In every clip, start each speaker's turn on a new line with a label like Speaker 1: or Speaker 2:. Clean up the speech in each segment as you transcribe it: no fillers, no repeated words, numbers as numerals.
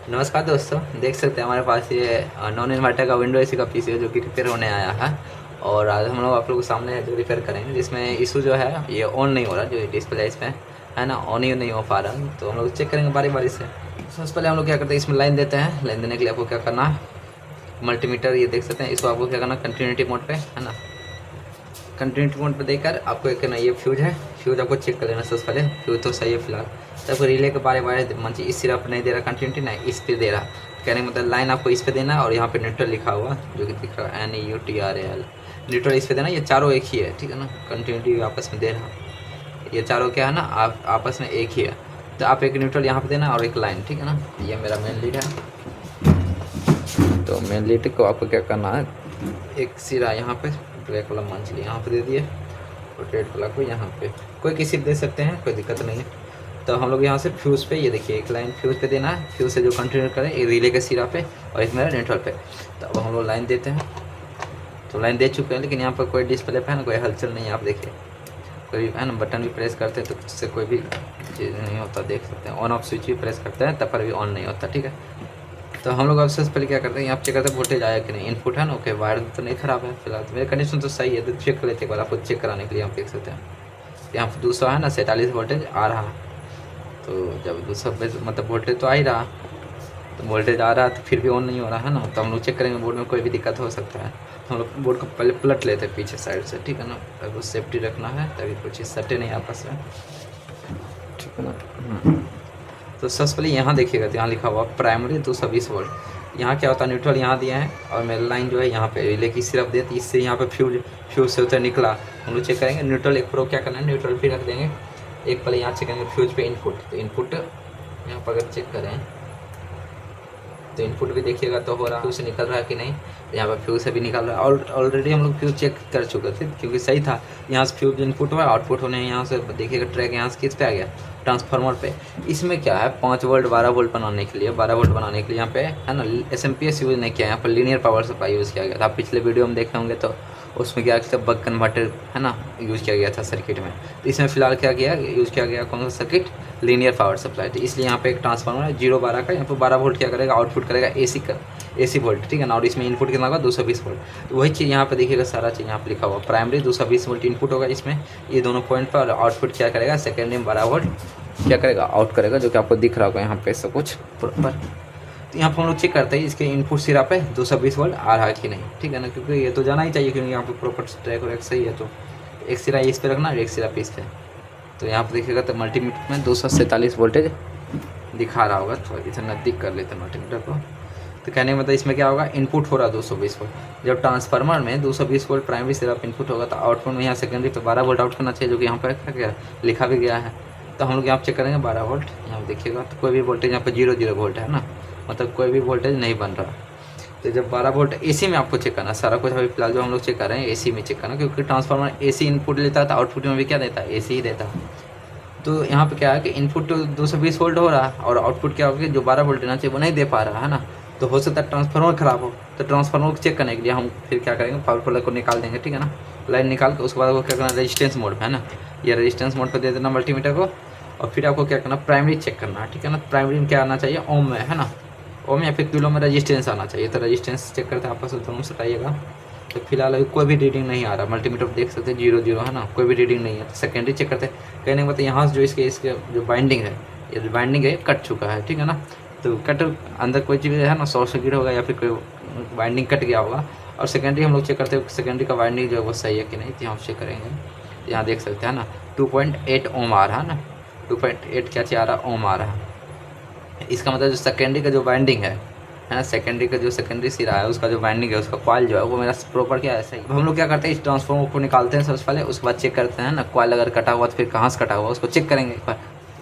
Speaker 1: नमस्कार दोस्तों, देख सकते हैं हमारे पास ये नॉन इन्वर्टर का विंडो एसी का पीसी है जो कि रिपेयर होने आया है। और आज हम लोग आप लोगों के सामने जो रिपेयर करेंगे, जिसमें इशू जो है ये ऑन नहीं हो रहा, जो डिस्प्ले इसमें है ना, ऑन ही नहीं हो पा रहा। तो हम लोग चेक करेंगे बारी बारी से। सबसे पहले हम लोग क्या करते हैं, इसमें लाइन देते हैं। लाइन देने के लिए आपको क्या करना है, मल्टीमीटर ये देख सकते हैं, इसको आपको क्या करना, कंटिन्यूटी मोड पे है ना। कंटिन्यूटी मोड पे देकर आपको एक ना ये फ्यूज है, फ्यूज आपको चेक कर लेना सबसे पहले। फ्यूज तो सही है फिलहाल। तब रिले के बारे बारे मंच इस सिर्फ नहीं दे रहा कंटिन्यूटी, नहीं इस पे दे रहा। कहने का मतलब लाइन आपको इस पे देना है और यहाँ पे न्यूट्रल लिखा हुआ जो कि दिख रहा है NEUTRAL, न्यूट्रल इस पे देना। ये चारों एक ही है, ठीक है ना। कंटिन्यूटी आपस में दे रहा, ये चारों क्या है ना, आप आपस में एक ही है। तो आप एक न्यूट्रल यहाँ पे देना और एक लाइन, ठीक है ना। ये मेरा मेन लीड है, तो मेन लीड को आपको क्या करना है, एक सिरा यहाँ पे ब्लैक वाला मंचली यहाँ पे दे दिए और रेड कलर को यहाँ पे, कोई किसी दे सकते हैं, कोई दिक्कत नहीं है। तो हम लोग यहाँ से फ्यूज़ पे ये देखिए एक लाइन फ्यूज़ पे देना है, फ्यूज़ से जो कंटिन्यू करें एक रिले के सिरा पे और एक मेरा न्यूट्रल पे। तो अब हम लोग लाइन देते हैं, तो लाइन दे चुके हैं, लेकिन यहाँ पर कोई डिस्प्ले पे है ना कोई हलचल नहीं है। आप देखिए कोई है ना बटन भी प्रेस करते हैं तो उससे कोई भी चीज़ नहीं होता, देख सकते हैं। ऑन ऑफ स्विच भी प्रेस करते हैं तब पर भी ऑन नहीं होता, ठीक है। तो हम लोग अब सबसे पहले क्या करते हैं, यहाँ चेक करते हैं वोल्टेज आया कि नहीं। इनपुट है ना, ओके, वायर तो नहीं खराब है फिलहाल, तो मेरी कंडीशन तो सही है। तो चेक कर लेते एक बार, आपको चेक कराने के लिए। आप देख सकते हैं यहाँ पर 200 है ना, 47 वोल्टेज आ रहा। तो जब 200 मतलब वोल्टेज तो आ ही रहा, तो वोल्टेज आ रहा तो फिर भी ऑन नहीं हो रहा है ना। तो हम लोग चेक करेंगे बोर्ड में कोई भी दिक्कत हो सकता है। तो हम लोग बोर्ड को पहले पलट लेते हैं पीछे साइड से, ठीक है ना। ताकि सेफ्टी रखना है, ताकि कुछ चीज़ सटे नहीं आपस में, ठीक है ना। तो सबसे पहले यहाँ देखिएगा, तो यहाँ लिखा हुआ प्राइमरी 220 वोल्ट। यहाँ क्या होता है, न्यूट्रल यहाँ दिया है और मेरा लाइन जो है यहाँ पे रिले की सिर्फ देती, इससे यहाँ पे फ्यूज से होता निकला। हम लोग चेक करेंगे न्यूट्रल एक प्रो क्या करना है, न्यूट्रल फिर रख देंगे। एक पहले यहाँ चेक करेंगे फ्यूज पे इनपुट, तो इनपुट यहाँ पर अगर चेक करें तो इनपुट भी देखिएगा तो हो रहा, फ्यूज से निकल रहा है कि नहीं। तो यहाँ पर फ्यूज से भी निकल रहा है, और ऑलरेडी हम लोग फ्यूज चेक कर चुके थे क्योंकि सही था। यहाँ से फ्यूज इनपुट हुआ, आउटपुट होने यहाँ से देखिएगा ट्रैक यहाँ से किस पे आ गया, ट्रांसफार्मर पे। इसमें क्या है 5 वोल्ट 12 वोल्ट बनाने के लिए, 12 वोल्ट बनाने के लिए यहाँ पे है ना SMPS यूज़ नहीं किया, यहाँ पर लीनियर पावर सप्लाई यूज़ किया गया था। आप पिछले वीडियो में देखे होंगे तो उसमें क्या किया, बक कन्वर्टर है ना यूज़ किया गया था सर्किट में। तो इसमें फिलहाल क्या किया, यूज़ किया गया कौन सा सर्किट, लीनियर पावर सप्लाई। तो इसलिए यहाँ पे एक ट्रांसफार्मर है 0-12 का, यहाँ पर 12 वोल्ट क्या करेगा, आउटपुट करेगा AC वोल्ट, ठीक है ना। और इसमें इनपुट कितना होगा 220 वोल्ट। तो वही चीज़ यहाँ पे देखिएगा, सारा चीज़ यहाँ पे लिखा हुआ प्राइमरी 220 वोल्ट इनपुट होगा इसमें, ये दोनों पॉइंट पर। आउटपुट क्या करेगा, सेकेंडरी में 12 वोल्ट क्या करेगा, आउट करेगा, जो कि आपको दिख रहा होगा यहाँ पे सब कुछ प्रॉपर। तो यहाँ पर हम लोग चेक करते हैं इसके इनपुट सिरा पे 220 वोल्ट आ रहा है कि नहीं, ठीक है ना, क्योंकि ये तो जाना ही चाहिए क्योंकि यहाँ पे प्रॉपर ट्रैक वैक सही है। तो एक सिरा इस पे रखना और एक सिरा पे इस पे। तो यहाँ पर देखिएगा तो मल्टीमीटर में 247 वोल्टेज दिखा रहा होगा। थोड़ा इधर नज़दीक कर लेते हैं मल्टीमीटर को। तो कहने का मतलब इसमें क्या होगा, इनपुट हो रहा 220 वोल्ट। जब ट्रांसफार्मर में 220 वोल्ट प्राइमरी सिर्फ इनपुट होगा तो आउटपुट में यहाँ सेकेंडरी पे 12 वोल्ट आउट करना चाहिए, जो कि यहाँ पर क्या लिखा भी गया है। तो हम लोग यहाँ चेक करेंगे 12 वोल्ट, यहाँ देखिएगा तो कोई भी वोल्टेज यहाँ पर 0 वोल्ट है ना, मतलब कोई भी वोल्टेज नहीं बन रहा। तो जब 12 वोल्ट AC में आपको चेक करना, सारा कुछ अभी फिलहाल जो हम लोग चेक कर रहे हैं AC में चेक करना, क्योंकि ट्रांसफार्मर AC इनपुट लेता है तो आउटपुट में भी क्या देता है, AC ही देता है। तो यहाँ पे क्या है कि इनपुट 220 वोल्ट हो रहा है और आउटपुट क्या होगा, जो 12 वोल्ट देना चाहिए वो नहीं दे पा रहा है ना। तो हो सकता है ट्रांसफार्मर ख़राब हो। तो ट्रांसफार्मर को चेक करने के लिए हम फिर क्या करेंगे, पावर प्लग को निकाल देंगे, ठीक है ना। लाइन निकाल के उसके बाद वो क्या करना, रेजिस्टेंस मोड पे है ना, ये रेजिस्टेंस मोड पे दे देना मल्टीमीटर को। और फिर आपको क्या करना, प्राइमरी चेक करना है, ठीक है ना। प्राइमरी में क्या आना चाहिए, ओम में है ना, ओम या फिर किलो में रेजिस्टेंस आना चाहिए। तो रेजिस्टेंस चेक करते हैं, आपस में दोनों से हटाइएगा। तो फिलहाल अभी कोई भी रीडिंग नहीं आ रहा, मल्टीमीटर देख सकते हैं 0 है ना, कोई भी रीडिंग नहीं है। तो सेकेंडरी चेक करते हैं, कहने का मतलब यहाँ से जो इसके जो बाइंडिंग है, ये जो बाइंडिंग है कट चुका है, ठीक है ना। तो कट अंदर कोई चीज़ है ना, शॉर्ट सर्किट होगा या फिर कोई बाइंडिंग कट गया होगा। और सेकेंडरी हम लोग चेक करते हैं सेकेंडरी का बाइंडिंग जो है वो सही है कि नहीं। तो यहाँ चेक करेंगे, यहाँ देख सकते हैं ना 2.8 ओम आ रहा है ना, 2.8 क्या आ रहा है, ओम आ रहा है। इसका मतलब जो सेकेंडरी का जो बाइंडिंग है ना, सेकेंडरी का जो सेकेंडरी सिरा है उसका जो बाइंडिंग है, उसका कॉइल जो है वो मेरा प्रॉपर क्या है सही। हम लोग क्या करते हैं, इस ट्रांसफार्मर को निकालते हैं सबसे पहले, उसके बाद चेक करते हैं ना कॉइल अगर कटा हुआ तो फिर कहाँ से कटा हुआ उसको चेक करेंगे एक बार।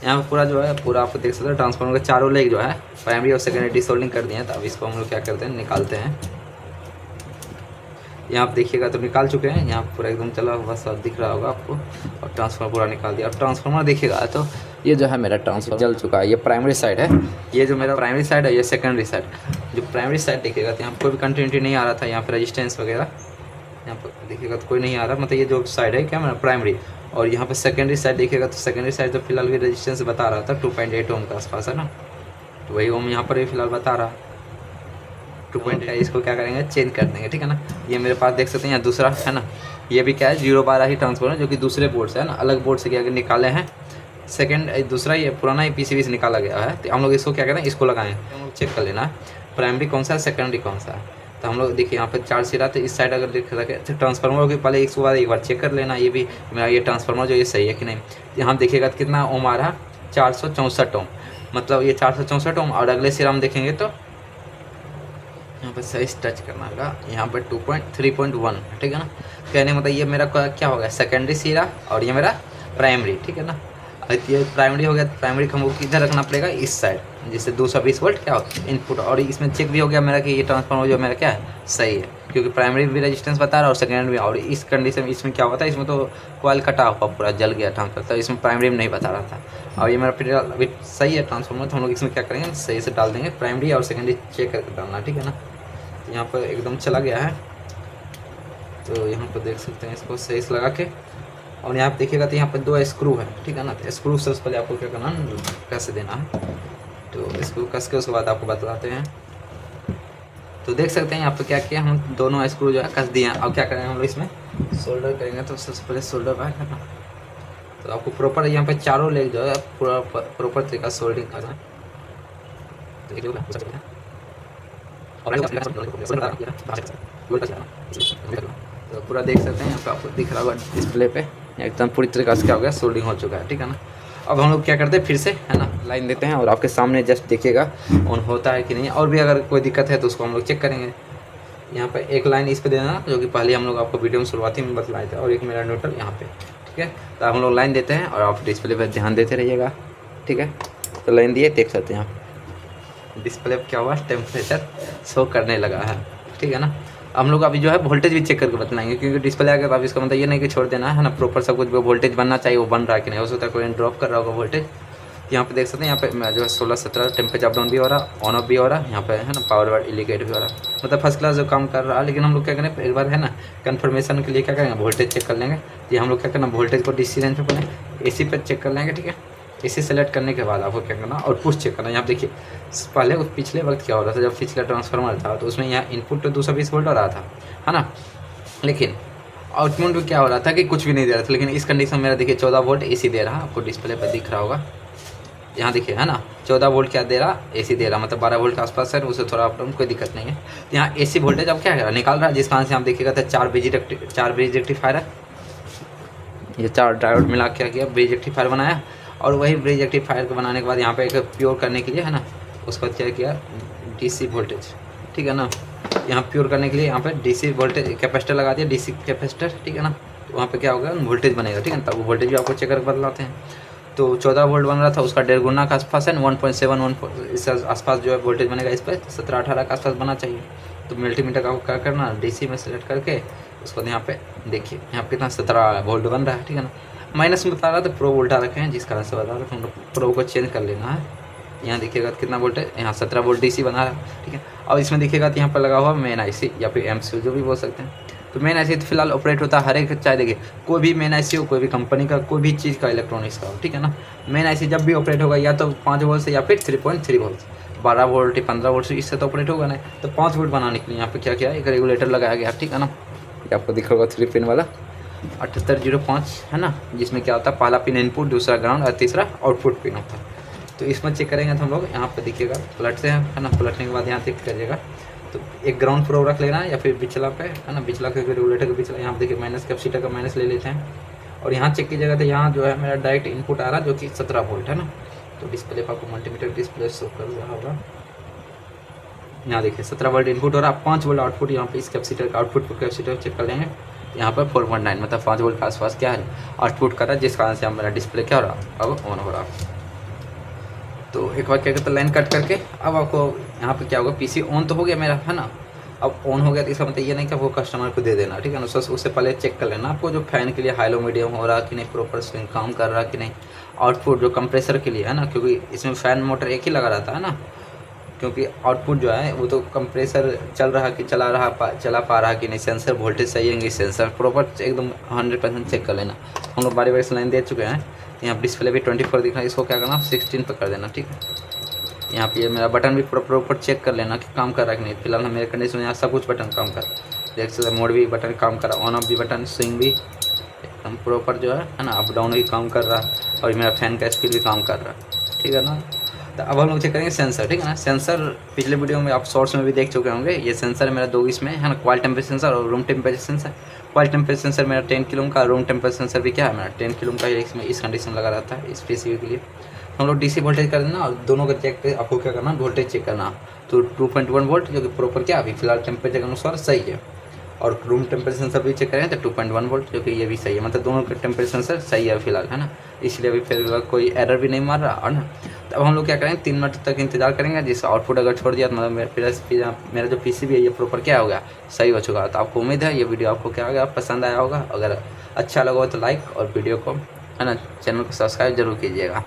Speaker 1: यहाँ पर पूरा जो है पूरा आपको देख सकते हैं ट्रांसफार्मर के चारों लेग जो है प्राइमरी और सेकेंडरी डिसोल्डिंग कर दिए हैं। तो अब इसको हम लोग क्या करते हैं, निकालते हैं। यहाँ आप देखिएगा तो निकाल चुके हैं, यहाँ पूरा एकदम चला हुआ सब दिख रहा होगा आपको। और ट्रांसफार्मर पूरा निकाल दिया। और ट्रांसफार्मर देखिएगा तो ये जो है मेरा ट्रांसफार्मर जल चुका है, ये प्राइमरी साइड है, ये जो मेरा प्राइमरी साइड है, ये सेकेंडरी साइड। जो प्राइमरी साइड देखिएगा तो यहाँ कोई भी कंटिन्यूटी नहीं आ रहा था, यहाँ पर रेजिस्टेंस वगैरह यहाँ पर देखिएगा तो कोई नहीं आ रहा, मतलब ये जो साइड है क्या मेरा प्राइमरी। और यहाँ पर सेकेंडरी साइड देखिएगा तो सेकेंडरी साइड तो फिलहाल भी रेजिस्टेंस बता रहा था 2.8 ओम के आसपास है ना। तो वही ओम यहाँ पर भी फिलहाल बता रहा 2.0 है। इसको क्या करेंगे, चेंज कर देंगे, ठीक है ना। ये मेरे पास देख सकते हैं यहाँ दूसरा है ना, ये भी क्या है 012 ही ट्रांसफॉर्मर जो कि दूसरे बोर्ड से है ना, अलग बोर्ड से क्या निकाले हैं। सेकंड दूसरा ये पुराना ही पीसीबी से निकाला गया है। तो हम लोग इसको क्या करें, इसको लगाएं, हम लोग चेक कर लेना है प्राइमरी कौन सा है, सेकेंडरी कौन सा है। तो हम लोग देखिए यहाँ पर 4 सिरा, तो इस साइड अगर देख रखे तो ट्रांसफार्मर के पहले एक बार चेक कर लेना, ये भी मेरा ये ट्रांसफार्मर जो ये सही है कि नहीं। यहाँ देखिएगा तो कितना ओम आ रहा है, 464 ओम, मतलब ये 464 ओम। और अगले सिरा हम देखेंगे तो यहाँ पर सही टच करना होगा, यहाँ पर 3.1, ठीक है ना। कहने मतलब ये मेरा क्या होगा, सेकेंडरी सिरा और ये मेरा प्राइमरी, ठीक है ना। ये प्राइमरी हो गया, प्राइमरी को हमको किधर रखना पड़ेगा, इस साइड, जिससे 220 वोल्ट क्या हो इनपुट। और इसमें चेक भी हो गया मेरा कि ये ट्रांसफार्मर जो मेरा क्या है सही है, क्योंकि प्राइमरी भी रेजिस्टेंस बता रहा है और सेकेंडरी भी। और इस कंडीशन में इसमें क्या होता है, इसमें तो कॉइल कटा हुआ पूरा जल गया ट्रांसफार्मर, तो इसमें प्राइमरी में नहीं बता रहा था। और ये मेरा फिर अभी सही है ट्रांसफार्मर, तो हम लोग इसमें क्या करेंगे, सही से डाल देंगे प्राइमरी और सेकेंडरी चेक करके डालना, ठीक है ना। यहाँ पर एकदम चला गया है, तो यहाँ पर देख सकते हैं इसको सही से लगा के। और यहाँ पे देखिएगा तो यहाँ पर 2 स्क्रू है, ठीक है ना। तो स्क्रू सबसे पहले आपको क्या करना है, कैसे देना है, तो स्क्रू कस के उसके बाद आपको बताते हैं। तो देख सकते हैं यहाँ पे क्या किया, हम दोनों स्क्रू जो है कस दिए हैं। अब क्या करेंगे हम लोग इसमें सोल्डर करेंगे, तो सबसे पहले सोल्डर बाहर करना। तो आपको प्रॉपर यहाँ पे चारों लेग जो है पूरा प्रॉपर तरीका सोल्डिंग करना है। तो पूरा देख सकते हैं यहाँ पे आपको दिख रहा होगा डिस्प्ले पे, एकदम पूरी तरीके से क्या हो गया, सोल्डिंग हो चुका है, ठीक है ना। अब हम लोग क्या करते हैं, फिर से है ना लाइन देते हैं और आपके सामने जस्ट देखिएगा ऑन होता है कि नहीं। और भी अगर कोई दिक्कत है तो उसको हम लोग चेक करेंगे। यहाँ पे एक लाइन इस पे देना, जो कि पहले हम लोग आपको वीडियो में शुरुआती में बतलाए थे, और एक मेरा न्यूट्रल यहाँ पे, ठीक है। तो हम लोग लाइन देते हैं और आप डिस्प्ले पर ध्यान देते रहिएगा, ठीक है। तो लाइन दिए, देख सकते हैं आप डिस्प्ले पर क्या हुआ, टेम्परेचर शो करने लगा है, ठीक है ना। हम लोग अभी जो है वोल्टेज भी चेक करके बतलाएंगे, क्योंकि डिस्प्ले आ गया तो आप इसका मतलब ये नहीं कि छोड़ देना है ना, प्रॉपर सब कुछ वोल्टेज बनना चाहिए, वो बन रहा है कि नहीं। हो सकता है कोई ड्रॉप कर रहा होगा वोल्टेज। यहाँ पे देख सकते हैं, यहाँ पे जो है 16-17 टेम्परेचर अप डाउन भी हो रहा, ऑन ऑफ भी हो रहा, यहाँ पे है ना पावर वर्ड इंडिकेट भी हो रहा, मतलब फर्स्ट क्लास जो काम कर रहा है। लेकिन हम लोग क्या करें, एक बार है ना कन्फर्मेशन के लिए क्या करेंगे, वोल्टेज चेक कर लेंगे। ये हम लोग क्या करना, वोल्टेज को DC रेंज पे पहले AC पे चेक कर लेंगे, ठीक है। AC सेलेक्ट करने के बाद आपको क्या करना, आउटपुट चेक करना। यहाँ देखिए पहले उस पिछले वक्त क्या हो रहा था, जब पिछला ट्रांसफार्मर था तो उसमें यहाँ इनपुट तो 220 वोल्ट हो रहा था, है ना। लेकिन आउटपुट में क्या हो रहा था कि कुछ भी नहीं दे रहा था। लेकिन इस कंडीशन मेरा देखिए 14 वोल्ट AC दे रहा, आपको डिस्प्ले पर दिख रहा होगा, यहाँ देखिए है ना 14 वोल्ट क्या दे रहा, AC दे रहा, मतलब 12 वोल्ट के आसपास है, उसे थोड़ा अप डाउन कोई दिक्कत नहीं है। तो यहाँ AC वोल्टेज अब क्या है निकाल रहा है, जिस कारण से आप देखिएगा तो 4 ब्रिज रेक्टिफायर है, ये 4 डायोड मिला क्या किया, ब्रिज रेक्टिफायर बनाया। और वही ब्रिज रेक्टिफायर को बनाने के बाद यहाँ पे एक प्योर करने के लिए है ना, उसके बाद क्या किया, DC वोल्टेज, ठीक है ना। यहाँ प्योर करने के लिए यहाँ पे DC वोल्टेज कैपेसिटर लगा दिया, DC कैपेसिटर, ठीक है ना। तो वहाँ पे क्या होगा, वोल्टेज बनेगा, ठीक है ना। तब वो वोल्टेज भी आपको चेक करके बदलाते हैं। तो 14 वोल्ट बन रहा था, उसका 1.5 गुना के आसपास है, 1.71 इस आसपास जो है वोल्टेज बनेगा इस पर, 17-18 के आसपास बना चाहिए। तो मल्टीमीटर का क्या करना, DC में सेलेक्ट करके उसको यहाँ पे देखिए, यहाँ पे कितना 17 वोल्ट बन रहा है, ठीक है ना। माइनस में बता रहा था, प्रो वोल्टा रखे हैं, जिस कारण से बता रहा था हम लोग प्रो को चेंज कर लेना है। यहाँ देखिएगा कितना वोल्ट है, यहाँ 17 वोल्ट DC बना रहा है, ठीक है। अब इसमें देखिएगा तो यहाँ पर लगा हुआ मेन IC या फिर MCU जो भी बोल सकते हैं। तो मेन IC तो फिलहाल ऑपरेट होता है हर एक, चाहे देखिए कोई भी मेन IC हो, कोई भी कंपनी का, कोई भी चीज़ का इलेक्ट्रॉनिक्स का हो, ठीक है ना। मेन IC जब भी ऑपरेट होगा या तो 5 वोल्ट से या फिर 3.3 वोल्ट, 12 वोल्ट 15 वोल्ट से, इससे तो ऑपरेट होगा नहीं। तो 5 वोल्ट बनाने के लिए यहाँ पे क्या किया, एक रेगुलेटर लगाया गया, ठीक है ना। ये आपको दिख रहा होगा 3 पिन वाला 7805 है ना, जिसमें क्या होता है, पहला पिन इनपुट, दूसरा ग्राउंड और तीसरा आउटपुट पिन होता है। तो इसमें चेक करेंगे तो हम लोग यहाँ पे देखिएगा पलटते हैं, है ना। पलटने के बाद यहाँ चेक करिएगा तो एक ग्राउंड प्रो रख लेना है या फिर बिचला पे, है ना। बिचला के रेगुलेटर का बिचला, यहाँ पे देखिए माइनस कैपेसिटर का माइनस ले लेते हैं। और यहाँ चेक कीजिएगा तो यहाँ जो है मेरा डायरेक्ट इनपुट आ रहा है, जो कि 17 वोल्ट है ना। तो डिस्प्ले पर आपको मल्टीमीटर डिस्प्ले शो कर रहा होगा, यहाँ देखिए 17 वोल्ट इनपुट हो रहा है, 5 वोल्ट आउटपुट। यहाँ पे इस कैपेसिटर का आउटपुट पर कैपेसिटर चेक कर लेंगे, यहाँ पर 4.9 मतलब 5 वोल्ट के आसपास क्या है आउटपुट कर रहा है, जिस कारण से मेरा डिस्प्ले क्या हो रहा है, अब ऑन हो रहा है। तो एक बार क्या करते हैं, लाइन कट करके अब आपको यहाँ पे क्या होगा, PC ऑन तो हो गया मेरा, है ना। अब ऑन हो गया तो इसका मतलब ये नहीं कि आपको कस्टमर को दे देना, ठीक है ना। उससे पहले चेक कर लेना आपको जो फैन के लिए हाई लो मीडियम हो रहा कि नहीं, प्रॉपर स्विंग काम कर रहा कि नहीं। आउटपुट जो कंप्रेसर के लिए है ना, क्योंकि इसमें फ़ैन मोटर एक ही लगा रहता है ना, क्योंकि आउटपुट जो है वो तो कंप्रेसर चल रहा कि चला पा रहा कि नहीं, सेंसर वोल्टेज सही है, सेंसर प्रॉपर एकदम 100% चेक कर लेना। हम लोग बारी बारी से लाइन दे चुके हैं। यहाँ डिस्प्ले भी 24 दिख रहा है, इसको क्या करना 16 पर कर देना, ठीक है। यहाँ पे ये मेरा बटन भी प्रॉपर चेक कर लेना कि काम कर रहा है कि नहीं। फिलहाल मेरे कंडीशन में यहाँ सब कुछ बटन काम कर रहा है, देख सकते मोड भी बटन काम कर रहा है, ऑन ऑफ भी बटन, स्विंग भी एकदम प्रॉपर जो है ना, अप डाउन भी काम कर रहा है, और मेरा फैन का स्पीड भी काम कर रहा है, ठीक है ना। तो अब हम लोग चेक करेंगे सेंसर, ठीक है ना। सेंसर पिछले वीडियो में आप शॉर्ट्स में भी देख चुके होंगे। ये सेंसर मेरा दो इसमें है ना, क्वाल टेम्परेचर सेंसर और room temperature sensor. क्वाल temperature sensor मेरा 10 किलो का, रूम टेम्परेचर सेंसर भी क्या है मेरा 10 किलो का, इसमें इस कंडीशन लगा रहता है स्पेसिफिकली। हम लोग डीसी वोल्टेज कर देना और दोनों का चेक पे आपको क्या करना, वोल्टेज चेक करना। तो 2.1 वोल्ट जो कि प्रॉपर क्या अभी फिलहाल टेम्परेचर के अनुसार सही है, और रूम टेम्परेचर सेंसर भी चेक करें तो 2.1 वोल्ट जो कि ये भी सही है, मतलब दोनों के टेम्परेचर सेंसर सही है फिलहाल, है ना। इसलिए अभी फिर कोई एरर भी नहीं मार रहा, और ना। तो अब हम लोग क्या करेंगे, 3 मिनट तक इंतजार करेंगे, जिसका आउटपुट अगर छोड़ दिया तो मतलब मेरा जो पीसीबी है ये प्रॉपर क्या हो गया, सही हो चुका है। तो आपको उम्मीद है ये वीडियो आपको क्या हो गया, पसंद आया होगा। अगर अच्छा लगा हो तो लाइक, और वीडियो को है ना चैनल को सब्सक्राइब जरूर कीजिएगा।